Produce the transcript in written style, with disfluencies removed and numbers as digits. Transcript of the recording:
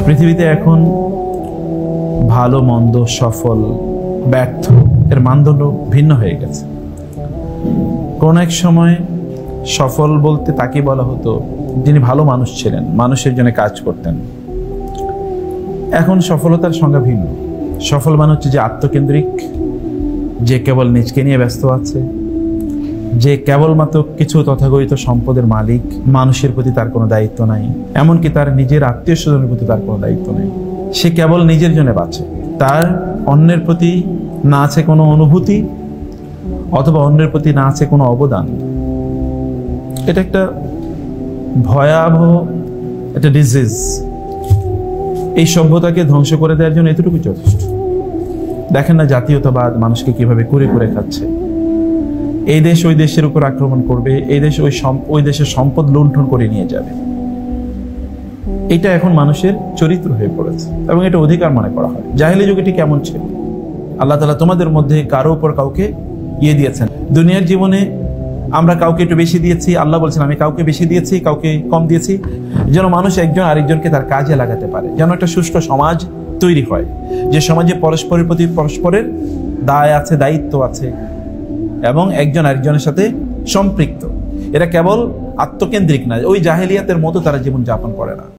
পৃথিবীতে এখন ভালো মন্দ, সফল ব্যর্থ এর মানদণ্ড ভিন্ন হয়ে গেছে। কোন এক সময় সফল বলতে তাকে বলা হতো যিনি ভালো মানুষ ছিলেন, মানুষের জন্য কাজ করতেন। এখন সফলতার সংজ্ঞা ভিন্ন। সফল মানে হচ্ছে যে আত্মকেন্দ্রিক, যে কেবল নিজকে নিয়ে ব্যস্ত আছে, যে কেবলমাত্র কিছু তথাকথিত সম্পদের মালিক, মানুষের প্রতি তার কোনো দায়িত্ব নাই, এমনকি তার নিজের আত্মীয় স্বজনের প্রতি তার কোনো দায়িত্ব নেই। সে কেবল নিজের জন্য বাঁচে, তার অন্যের প্রতি না আছে কোনো অনুভূতি অথবা অন্যের প্রতি না আছে কোনো অবদান। এটা একটা ভয়াবহ একটা ডিজিজ। এই সভ্যতাকে ধ্বংস করে দেওয়ার জন্য এতটুকু যথেষ্ট। দেখেন না জাতীয়তাবাদ মানুষকে কিভাবে করে করে খাচ্ছে। এই দেশ ওই দেশের উপর আক্রমণ করবে, এই দেশ ওই দেশের সম্পদ লুণ্ঠন করে নিয়ে যাবে। এটা এখন মানুষের চরিত্র হয়ে পড়েছে এবং এটা অধিকার মনে করা হয়। জাহেলি যুগে ঠিক কেমন ছিল? আল্লাহ তাআলা তোমাদের মধ্যে কারো উপর কাউকে দিয়েছেন। দুনিয়ার জীবনে আমরা কাউকে একটু বেশি দিয়েছি, আল্লাহ বলছেন আমি কাউকে বেশি দিয়েছি, কাউকে কম দিয়েছি, যেন মানুষ একজন আরেকজনকে তার কাজে লাগাতে পারে, যেন একটা সুষ্ঠু সমাজ তৈরি হয়, যে সমাজে পরস্পরের প্রতি পরস্পরের দায় আছে, দায়িত্ব আছে এবং একজন আরেকজনের সাথে সম্পৃক্ত। এরা কেবল আত্মকেন্দ্রিক না, ওই জাহেলিয়াতের মতো তারা জীবন যাপন করে না।